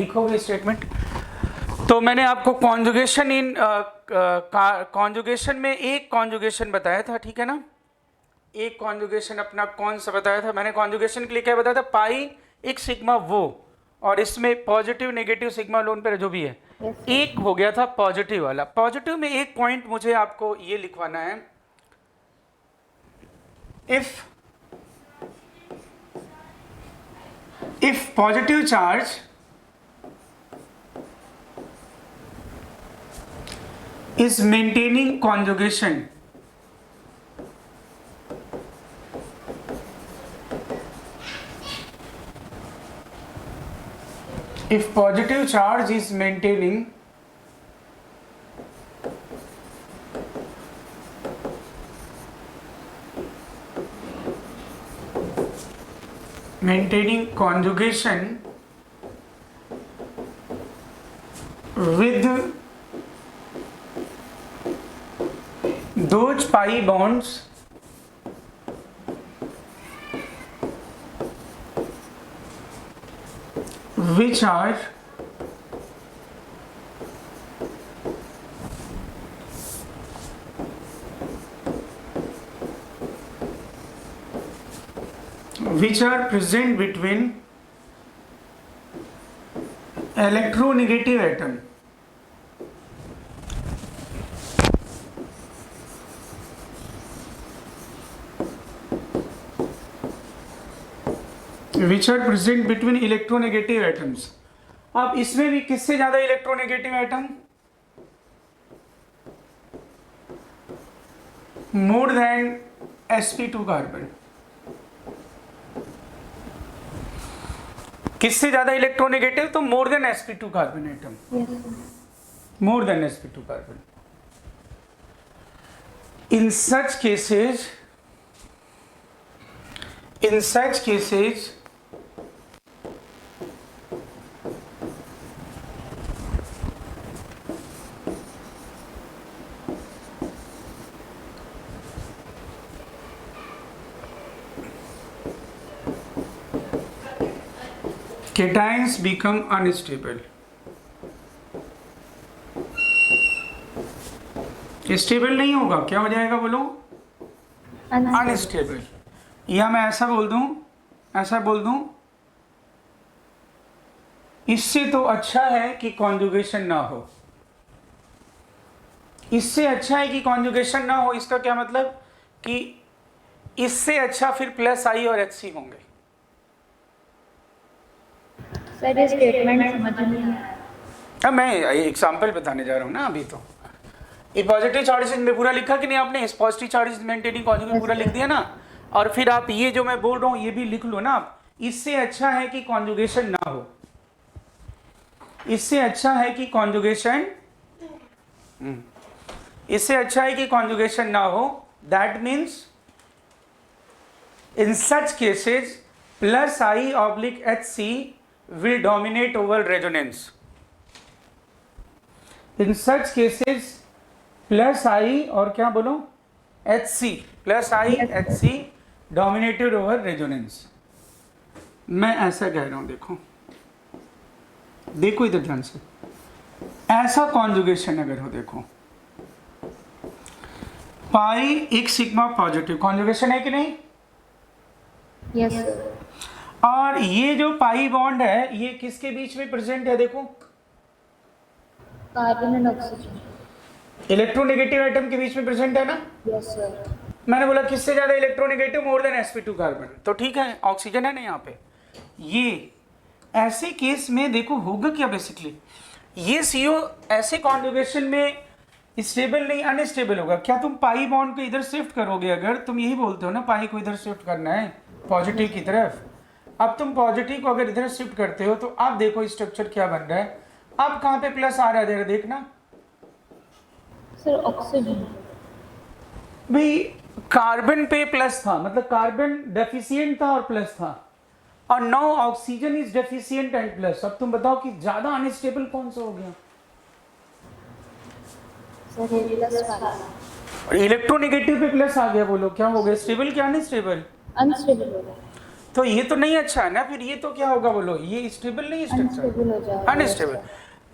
लिखोगे स्टेटमेंट। तो मैंने आपको कॉन्जुगेशन इन कॉन्जुगेशन में एक कॉन्जुगेशन बताया था, ठीक है ना। एक कॉन्जुगेशन अपना कौन सा बताया था मैंने? कॉन्जुगेशन के लिए क्या बताया था? पाई एक सिग्मा वो, और इसमें पॉजिटिव नेगेटिव सिग्मा लोन पर जो भी है। एक हो गया था पॉजिटिव वाला। पॉजिटिव में एक पॉइंट मुझे आपको ये लिखवाना है, if positive charge is maintaining conjugation, if positive charge is maintaining conjugation with those pi bonds which are present between electronegative atom, अब इसमें भी किससे ज्यादा electronegative atom? More than sp2 carbon. किससे ज्यादा इलेक्ट्रोनेगेटिव? तो more than sp2 carbon atom, more than sp2 carbon. in such cases cations become unstable। Stable नहीं होगा, क्या हो जाएगा बोलो? अनस्टेबल। या मैं ऐसा बोल दूं, इससे तो अच्छा है कि कॉन्जुगेशन ना हो। इससे अच्छा है कि कॉन्जुगेशन ना हो, इसका क्या मतलब कि इससे अच्छा फिर प्लस आई और एच सी होंगे। सर ये स्टेटमेंट समझ नहीं आया। अब मैं एग्जाम्पल बताने जा रहा हूँ ना अभी। तो ये पॉजिटिव चार्जेस में पूरा लिखा कि नहीं आपने? इस पॉजिटिव चार्जेस मेंटेनिंग कॉन्जुगेट पूरा लिख दिया ना। और फिर आप ये जो मैं बोल रहा हूँ ये भी लिख लो ना आप। इससे अच्छा है कि कॉन्जुगेशन ना हो, इससे अच्छा है कि कॉन्जुगेशन ना हो। That means in such cases plus I oblique HC will dominate over resonance। in such cases plus I और क्या बोलो? HC plus I HC dominated over resonance। मैं ऐसा कह रहा हूं, देखो इधर ध्यान से। ऐसा कॉन्जुगेशन अगर हो, देखो पाई एक सिग्मा पॉजिटिव कॉन्जुगेशन है कि नहीं? Yes sir. और ये जो पाई बॉन्ड है ये किसके बीच में प्रेजेंट है? देखो carbon and oxygen, electronegative atom के बीच में प्रेजेंट है ना। Yes sir. मैंने बोला किससे ज्यादा electronegative? More than sp2 carbon. तो ठीक है, ऑक्सीजन है ना यहाँ पे। ये ऐसे केस में देखो होगा क्या बेसिकली, ये CO ऐसे कॉन्जुगेशन में स्टेबल नहीं अनस्टेबल होगा। क्या तुम पाई बॉन्ड को इधर शिफ्ट करोगे? अगर तुम यही बोलते हो ना पाई को इधर शिफ्ट करना है पॉजिटिव की तरफ। अब तुम पॉजिटिव को अगर इधर शिफ्ट करते हो तो अब देखो स्ट्रक्चर क्या बन रहा है। अब कहाँ पे प्लस आ रहा है देखना सर। ऑक्सीजन भाई, कार्बन पे प्लस था, मतलब कार्बन डेफिशिएंट था और प्लस था, और now oxygen is deficient and plus. अब तुम बताओ कि ज्यादा अनस्टेबल कौन सा हो गया? सर ये प्लस वाला, और इलेक्ट्रोनेगेटिव पे प्लस आ गया। बोलो क्या हो गया? स्टेबल क्या अनस्टेबल? अनस्टेबल हो गया। तो ये तो नहीं अच्छा है ना, फिर ये तो क्या होगा बोलो, ये स्टेबल नहीं स्ट्रक्चर, अनस्टेबल हो जाएगा। अनस्टेबल।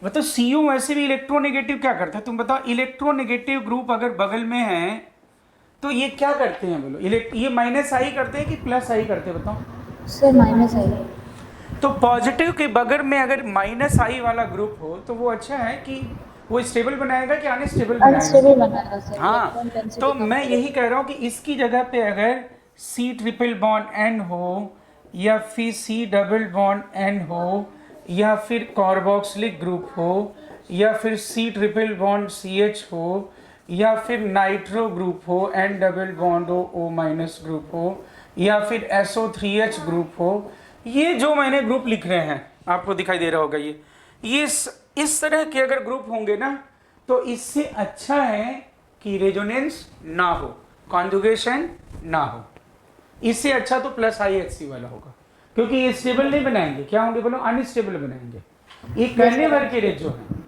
मतलब CO वैसे भी इलेक्ट्रोनेगेटिव क्या करता है तुम बताओ, इलेक्ट्रोनेगेटिव ग्रुप अगर बगल में है तो ये क्या करते हैं बोलो, ये माइनस आई करते हैं कि प्लस आई करते हैं बताओ। सर माइनस आई। तो पॉजिटिव के बगल में अगर माइनस आई वाला ग्रुप हो तो वो अच्छा है कि वो स्टेबल बनाएगा कि अनस्टेबल बनाएगा। अनस्टेबल बनाएगा सर। हाँ, इलेक्ट्रॉन डेंसिटी तो कम मैं करेगा। यही कह रहा हूँ कि इसकी जगह पे अगर C ट्रिपल बॉन्ड N हो या फिर C डबल बॉन्ड N हो या फिर कार्बोक्सिलिक ग्रुप हो या फिर C ट्रिपल बॉन्ड CH हो या फिर नाइट्रो ग्रुप हो, N डबल बॉन्ड हो, O माइनस ग्रुप हो या फिर SO3H ग्रुप हो, ये जो मैंने ग्रुप लिख रहे हैं आपको दिखाई दे रहा होगा, ये इस तरह के अगर ग्रुप होंगे ना तो इससे अच्छा है कि रेजोनेंस ना हो, कॉन्जुगेशन ना हो। इससे अच्छा तो प्लस IHC वाला होगा, क्योंकि ये स्टेबल नहीं बनाएंगे, क्या होंगे बोलो, अनस्टेबल बनाएंगे। ये करने भर के रेट जो है,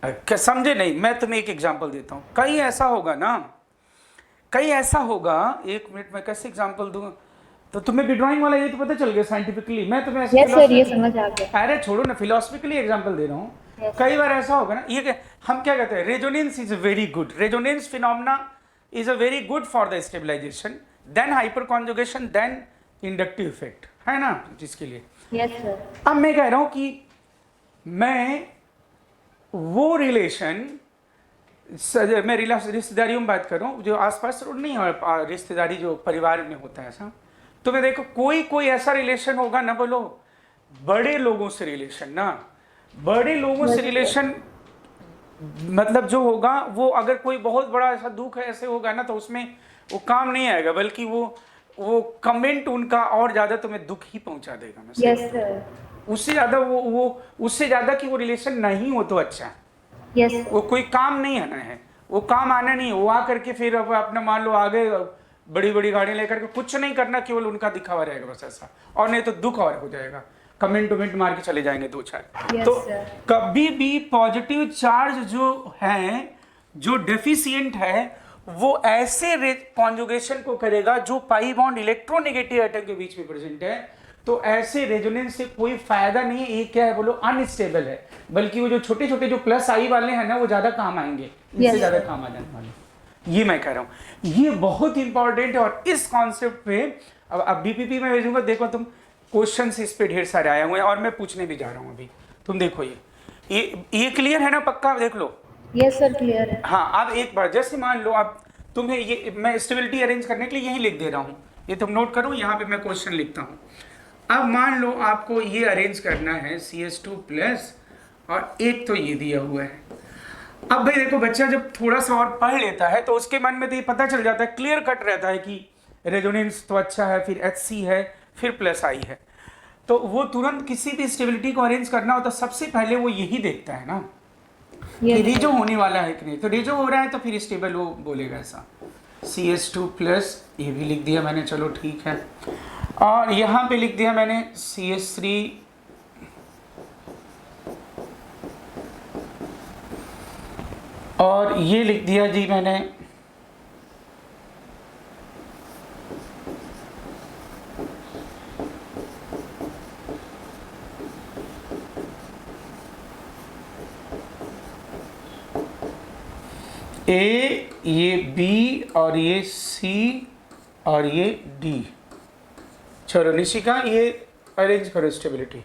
क्या समझे नहीं, मैं तुम्हें एक एग्जांपल देता हूँ। कहीं ऐसा होगा ना, कहीं ऐसा होगा, एक मिनट में कैसे एग्जांपल दूँ, तो तुम्हें भी ड्राइंग वाला ये तो पता चल गया साइंटिफिकली, मैं तुम्हें ऐसे यस सर, ये समझ आ गया। अरे छोड़ो ना, फिलोसफिकली एग्जांपल दे रहा हूँ। Yes. कई बार ऐसा होगा ना, हम क्या कहते हैं, resonance is very good, resonance phenomena is a very good for the stabilization, then hyper conjugation, then inductive effect, है ना, जिसके लिए। Yes sir. अब मैं कह रहा हूं कि मैं वो रिलेशन, मैं रिश्तेदारियों में बात कर रहा हूँ, जो आसपास नहीं है रिश्तेदारी, जो परिवार में होता है ऐसा, तो मैं देखो कोई ऐसा रिलेशन होगा ना बोलो, बड़े लोगों से रिलेशन ना, बड़े लोगों से रिलेशन मतलब जो होगा वो, अगर कोई बहुत बड़ा ऐसा दुख है ऐसे होगा ना तो उसमें वो काम नहीं आएगा, बल्कि वो कमेंट उनका और ज्यादा तुम्हें दुख ही पहुंचा देगा। मैं यस सर। उससे ज्यादा वो उससे ज्यादा कि वो रिलेशन नहीं हो तो अच्छा, यस वो कोई काम नहीं आना है, वो काम आना नहीं है, वो आ करके फिर अपना मान लो आगे बड़ी बड़ी गाड़ियां लेकर के कुछ नहीं करना, केवल उनका दिखावा रहेगा बस ऐसा, और नहीं तो दुख और हो जाएगा, कमेंट वमेंट मार के चले जाएंगे दो चार। Yes, तो sir. कभी भी पॉजिटिव चार्ज जो है, जो डेफिशिएंट है, वो ऐसे कॉन्जुगेशन को करेगा जो पाई बॉन्ड इलेक्ट्रोनेगेटिव एटम के बीच में प्रेजेंट है, तो ऐसे रेजोनेंस से कोई फायदा नहीं है। ये क्या है बोलो, अनस्टेबल है, बल्कि वो जो छोटे छोटे जो प्लस आई वाले हैं ना वो ज्यादा काम आएंगे, इनसे ज्यादा काम आ जाने वाले, ये मैं कह रहा हूँ। ये बहुत इंपॉर्टेंट है, और इस कॉन्सेप्ट पे अब BPP में भेजूंगा, देखो तुम क्वेश्चन इस पे ढेर सारे आए हुए हैं, और मैं पूछने भी जा रहा हूँ अभी, तुम देखो ये क्लियर है ना, पक्का देख लो। यस सर, क्लियर है। हाँ, अब एक बार जैसे मान लो, अब तुम्हें ये मैं स्टेबिलिटी अरेंज करने के लिए यही लिख दे रहा हूँ, ये तुम नोट करो, यहाँ पे मैं क्वेश्चन लिखता हूँ। अब मान लो आपको ये अरेंज करना है CH2+, और एक तो ये दिया हुआ है। अब भाई देखो, बच्चा जब थोड़ा सा और पढ़ लेता है तो उसके मन में तो ये पता चल जाता है, क्लियर कट रहता है कि रेजोनेंस तो अच्छा है, फिर HC है, फिर प्लस आई है, तो वो तुरंत किसी भी स्टेबिलिटी को अरेंज करना हो तो सबसे पहले वो यही देखता है ना कि रेजो होने वाला है कि नहीं, तो रेजो हो रहा है तो फिर स्टेबल वो बोलेगा ऐसा। CH2+, ये भी लिख दिया मैंने, चलो ठीक है, और यहाँ पे लिख दिया मैंने CH3, और ये लिख दिया जी मैंने A, ये B, और ये C, और ये D। चलो निशिका, ये अरेंज करो स्टेबिलिटी।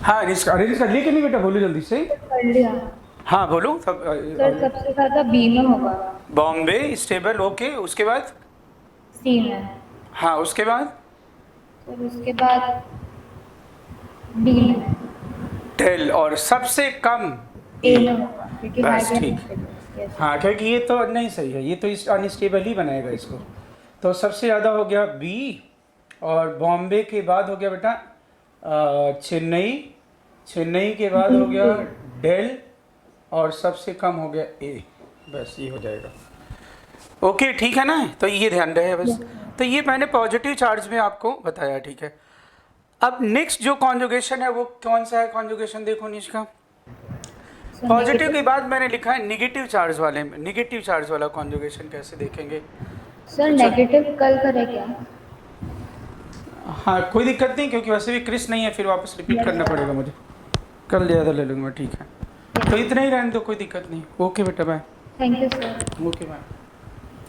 हाँ अरेंज कर लिए कि नहीं बेटा, बोलो जल्दी से। कर लिया। हाँ बोलो सब। सर सबसे ज्यादा बी में होगा। बॉम्बे स्टेबल, ओके, उसके बाद? सी में। हाँ उसके बाद? सर उसके बाद डी में। डेल, और सबसे कम ए में होगा क्योंकि बस हाई ठीक। यस। हाँ क्योंकि ये तो नहीं सही है, ये तो इस अनस्टेबल ही बनाएगा इसको। तो सबसे ज़्यादा हो गया बी, और बॉम्बे के बाद हो गया बेटा चेन्नई, चेन्नई के बाद हो गया डेल, और सबसे कम हो गया ए। बस ये हो जाएगा। ओके ठीक है ना, तो ये ध्यान रहे बस। तो ये मैंने पॉजिटिव चार्ज में आपको बताया, ठीक है। अब नेक्स्ट जो कॉन्जुगेशन है वो कौन सा है कॉन्जुगेशन, देखो निष्का। पॉजिटिव के बाद मैंने लिखा है निगेटिव चार्ज वाले में, निगेटिव चार्ज वाला कॉन्जुगेशन कैसे देखेंगे? सर नेगेटिव कल करें क्या? हाँ कोई दिक्कत नहीं, क्योंकि वैसे भी क्रिस नहीं है, फिर वापस रिपीट करना पड़ेगा मुझे। कल ज़्यादा ले लूँगा, ठीक है। तो इतना ही रहने दो, कोई दिक्कत नहीं। ओके बेटा bye. Thank you sir. Okay bye.